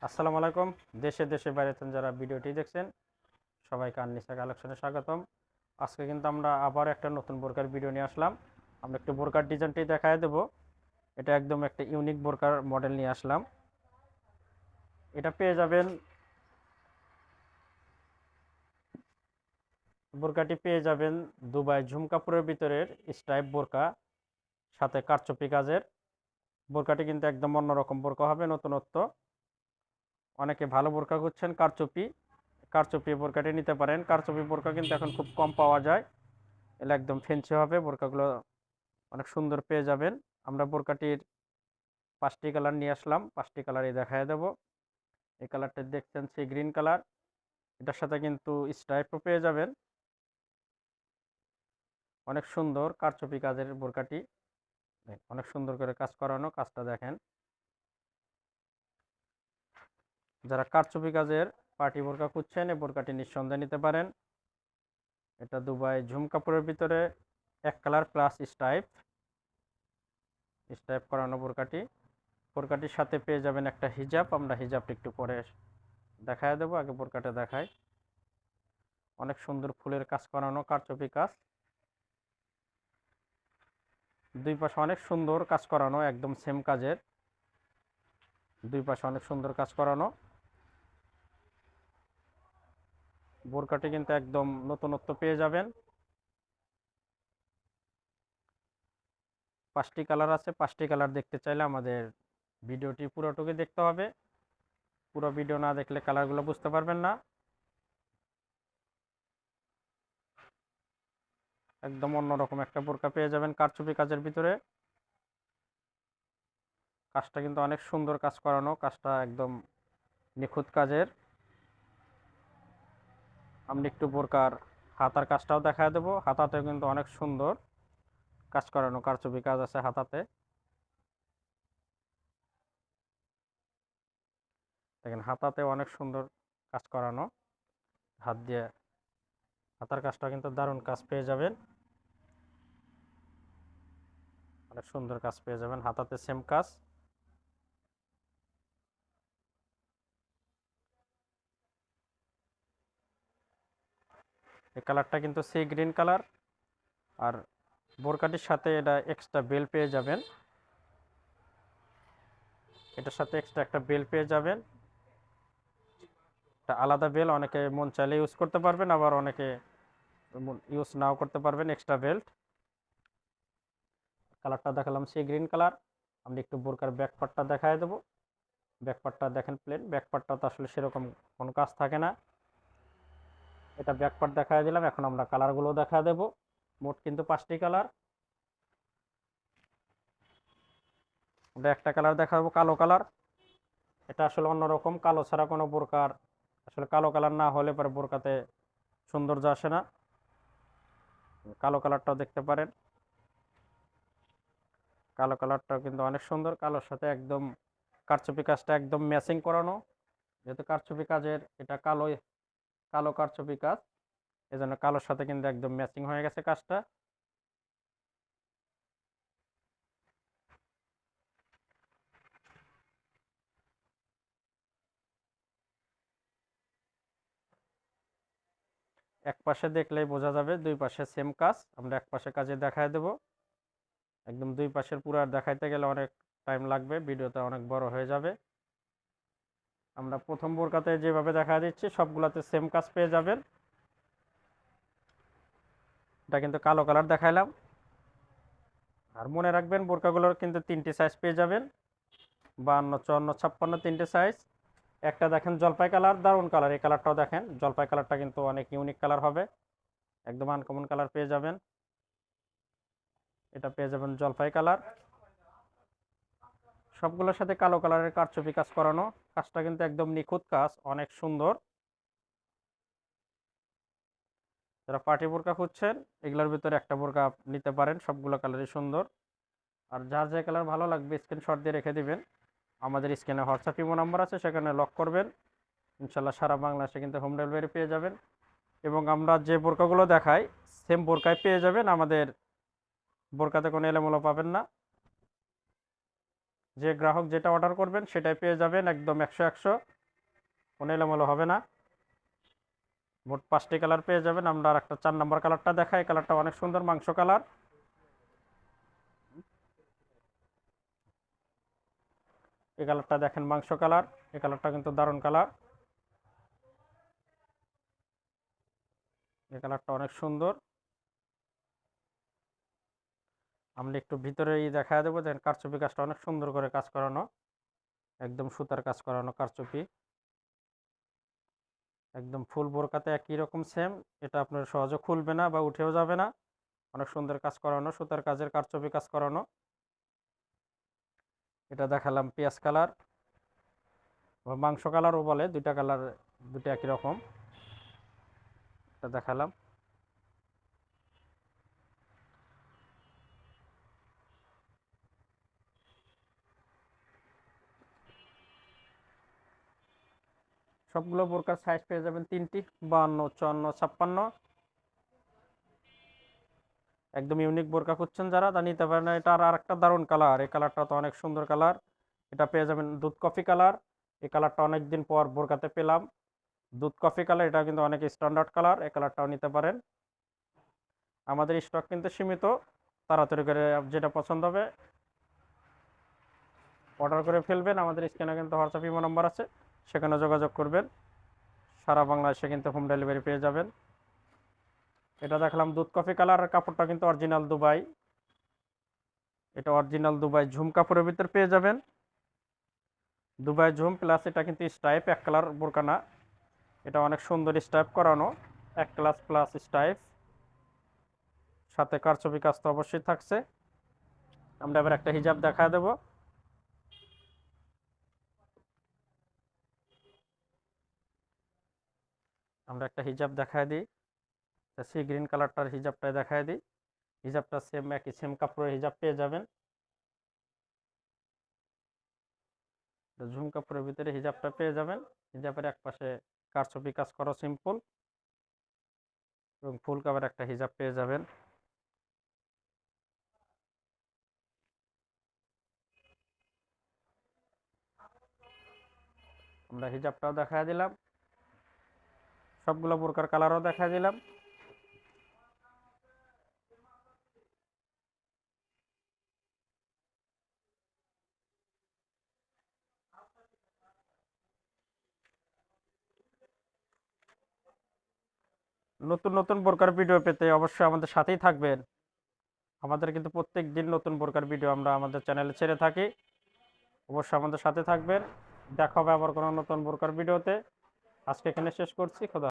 আসসালামু আলাইকুম। দেশে দেশে বাইরে থেকে যারা ভিডিওটি দেখছেন সবাইকে আননিসা কালেকশনে স্বাগতম। আজকে কিন্তু আমরা আবার একটা নতুন বোরকার ভিডিও নিয়ে আসলাম। আমরা একটু বোরকার ডিজাইনটি দেখায় দেব। এটা একদম একটা ইউনিক বোরকার মডেল নিয়ে আসলাম। এটা পেয়ে যাবেন, বোরকাটি পেয়ে যাবেন দুবাই ঝুম কাপড়ের ভিতরের স্ট্রাইপ বোরকা, সাথে কারচুপি কাজের। বোরকাটি কিন্তু একদম অন্যরকম বোরকা হবে, নতুনত্ব। অনেকে ভালো বোরকা খুঁজছেন, কারচুপি কারচুপি বোরকাটি নিতে পারেন। কারচুপি বোরকা কিন্তু এখন খুব কম পাওয়া যায়। এগুলো একদম ফেন্সি হবে, বোরকাগুলো অনেক সুন্দর পেয়ে যাবেন। আমরা বোরকাটির 5টি কালার নিয়ে আসলাম, 5টি কালারই দেখায় দেব। এই কালারটা দেখছেন সি গ্রিন কালার, এটার সাথে কিন্তু স্ট্রাইপও পেয়ে যাবেন। অনেক সুন্দর কারচুপি কাজের বোরকাটি, অনেক সুন্দর করে কাজ করানো, কাজটা দেখেন। যারা কারচুপি কাজের পার্টি বোরকা খুঁজছেন এই বোরকাটি নিঃসন্দেহে নিতে পারেন। এটা দুবাই ঝুম কাপড়ের ভিতরে এক কালার প্লাস স্ট্রাইপ স্ট্রাইপ করানো বোরকাটি। বোরকাটির সাথে পেয়ে যাবেন একটা হিজাব। আমরা হিজাবটা একটু পরে দেখায় দেবো, আগে বোরকাটা দেখাই। অনেক সুন্দর ফুলের কাজ করানো, কারচুপি কাজ, দুই পাশে অনেক সুন্দর কাজ করানো, একদম সেম কাজের, দুই পাশে অনেক সুন্দর কাজ করানো। বোরকাটি কিন্তু একদম নতুনত্ব পেয়ে যাবেন। 5টি কালার আছে, 5টি কালার দেখতে চাইলে আমাদের ভিডিওটি পুরোটুকু দেখতে হবে। পুরো ভিডিও না দেখলে কালারগুলো বুঝতে পারবেন না। একদম অন্যরকম একটা বোরকা পেয়ে যাবেন কারচুপি কাজের ভিতরে। কাজটা কিন্তু অনেক সুন্দর কাজ করানো, কাজটা একদম নিখুঁত কাজের। আমি একটু বোরকার হাতার কাজটাও দেখায় দেবো। হাতাতে কিন্তু অনেক সুন্দর কাজ করানো, কারচুপি কাজ আছে হাতাতে। দেখেন হাতাতে অনেক সুন্দর কাজ করানো, হাত দিয়ে হাতার কাজটা কিন্তু দারুণ কাজ পেয়ে যাবেন। অনেক সুন্দর কাজ পেয়ে যাবেন, হাতাতে সেম কাজ। এই কালারটা কিন্তু সি গ্রিন কালার। আর বোরকাটির সাথে এটা এক্সট্রা বেল পেয়ে যাবেন, এটার সাথে এক্সট্রা একটা বেল পেয়ে যাবেন। একটা আলাদা বেল অনেকে মন চাইলে ইউজ করতে পারবেন, আবার অনেকে ইউজ নাও করতে পারবেন, এক্সট্রা বেল্ট। কালারটা দেখালাম সি গ্রিন কালার। আমরা একটু বোরকার ব্যাক পার্টটা দেখায় দেবো। ব্যাক পার্টটা দেখেন প্লেন, ব্যাক পার্টটা তো আসলে সেরকম কোনো কাজ থাকে না। এটা ব্যাক পার্ট দেখায় দিলাম, এখন আমরা কালারগুলো দেখা দেবো। মোট কিন্তু 5টি কালার। আমরা একটা কালার দেখাবো, কালো কালার। এটা আসলে অন্যরকম, কালো ছাড়া কোনো বোরকার আসলে কালো কালার না হলে পরে বোরকাতে সৌন্দর্য আসে না। কালো কালারটাও দেখতে পারেন, কালো কালারটাও কিন্তু অনেক সুন্দর। কালোর সাথে একদম কারচুপি কাজটা একদম ম্যাচিং করানো, যেহেতু কারচুপি কাজের এটা কালো, কালো কারচুপি কাজ, এজন্য কালোর সাথে কিন্তু একদম ম্যাচিং হয়ে গেছে কাজটা। এক পাশে দেখলেই বোঝা যাবে, দুই পাশে সেম কাজ। আমরা এক পাশে কাজে দেখায় দেব। একদম দুই পাশের পুরো আর দেখাইতে গেলে অনেক টাইম লাগবে, ভিডিওটা অনেক বড় হয়ে যাবে। আমরা প্রথম বোরকাতে যেভাবে দেখা দিচ্ছি সবগুলাতে সেম কাজ পেয়ে যাবেন। এটা কিন্তু কালো কালার দেখাইলাম। আর মনে রাখবেন বোরকাগুলোর কিন্তু 3টি সাইজ পেয়ে যাবেন, 52, 54, 56, 3টে সাইজ। একটা দেখেন জলপাই কালার, দারুণ কালার। এই কালারটাও দেখেন, জলপাই কালারটা কিন্তু অনেক ইউনিক কালার হবে, একদম আনকমন কালার পেয়ে যাবেন। এটা পেয়ে যাবেন জলপাই কালার। সবগুলোর সাথে কালো কালারের কারচুপি কাজ করানো, কাজটা কিন্তু একদম নিখুঁত কাজ, অনেক সুন্দর। যারা পার্টি বোরকা খুঁজছেন এগুলোর ভিতরে একটা বোরকা নিতে পারেন, সবগুলো কালারই সুন্দর। আর যার যে কালার ভালো লাগবে স্ক্রিনশট দিয়ে রেখে দিবেন। আমাদের স্ক্রিনে হোয়াটসঅ্যাপ ইমো নাম্বার আছে, সেখানে লক করবেন। ইনশাল্লাহ সারা বাংলাদেশে কিন্তু হোম ডেলিভারি পেয়ে যাবেন। এবং আমরা যে বোরকাগুলো দেখাই সেম বোরকায় পেয়ে যাবেন, আমাদের বোরকাতে কোনো এলোমেলো পাবেন না। যে গ্রাহক যেটা অর্ডার করবেন সেটাই পেয়ে যাবেন, একদম 100 কোনো এলোমেলো হবে না। মোট 5টি কালার পেয়ে যাবেন। আমরা আর একটা 4 নম্বর কালারটা দেখাই। কালারটা অনেক সুন্দর, মাংস কালার। এই কালারটা দেখেন, মাংস কালার। এই কালারটা কিন্তু দারুণ কালার। এই কালারটা অনেক সুন্দর। আমরা একটু ভিতরে দেখা দেবো। দেখেন কারচুপি কাজটা অনেক সুন্দর করে কাজ করানো, একদম সুতার কাজ করানো কারচুপি, একদম ফুল বোরকাতে একই রকম সেম। এটা আপনার সহজে খুলবে না বা উঠেও যাবে না। অনেক সুন্দর কাজ করানো, সুতার কাজের কারচুপি কাজ করানো। এটা দেখালাম পেঁয়াজ কালার বা মাংস কালারও বলে, দুইটা কালার, দুটো একই রকম। এটা দেখালাম। সবগুলো বোরকার সাইজ পেয়ে যাবেন 3টি, 52, 54, 56। একদম ইউনিক বোরকা খুঁজছেন যারা, তা নিতে পারেন। এটা আর একটা দারুণ কালার। এই কালারটা তো অনেক সুন্দর কালার। এটা পেয়ে যাবেন দুধ কফি কালার। এই কালারটা অনেকদিন পর বোরকাতে পেলাম। দুধ কফি কালার, এটা কিন্তু অনেক স্ট্যান্ডার্ড কালার। এই কালারটাও নিতে পারেন। আমাদের স্টক কিন্তু সীমিত, তাড়াতাড়ি করে যেটা পছন্দ হবে অর্ডার করে ফেলবেন। আমাদের স্ক্রিনে কিন্তু হোয়াটসঅ্যাপ ইমো নাম্বার আছে, সেখানে যোগাযোগ করবেন। সারা বাংলাদেশে কিন্তু হোম ডেলিভারি পেয়ে যাবেন। এটা দেখলাম দুধ কফি কালার। কাপড়টা কিন্তু অরিজিনাল দুবাই। এটা অরিজিনাল দুবাই ঝুম কাপড়ের ভিতর পেয়ে যাবেন। দুবাই ঝুম প্লাস এটা কিন্তু স্টাইপ, এক কালার বোরকা না। এটা অনেক সুন্দর স্টাইপ করানো, এক ক্লাস প্লাস স্টাইপ, সাথে কারচুপি কাজ তো অবশ্যই থাকছে। আমরা এবার একটা হিজাব দেখায় দেব। আমরা একটা হিজাব দেখায় দিই। সি গ্রিন কালারটার হিজাবটাই দেখায় দিই। হিজাবটা সেম, একই সেম কাপড়ের হিজাব পেয়ে যাবেন। ঝুম কাপড়ের ভিতরে হিজাবটা পেয়ে যাবেন। হিজাবের এক পাশে কারচুপি কাজ করা সিম্পল এবং ফুল কাভার একটা হিজাব পেয়ে যাবেন। আমরা হিজাবটাও দেখায় দিলাম, সবগুলো বোরকার কালারও দেখায় দিলাম। নতুন নতুন বোরকার ভিডিও পেতে অবশ্যই আমাদের সাথেই থাকবেন। আমাদের কিন্তু প্রত্যেক দিন নতুন বোরকার ভিডিও আমরা আমাদের চ্যানেলে ছেড়ে থাকি। অবশ্যই আমাদের সাথে থাকবেন। দেখা হবে আবার কোনো নতুন বোরকার ভিডিওতে। আজকে এখানে শেষ করছি। খোদা।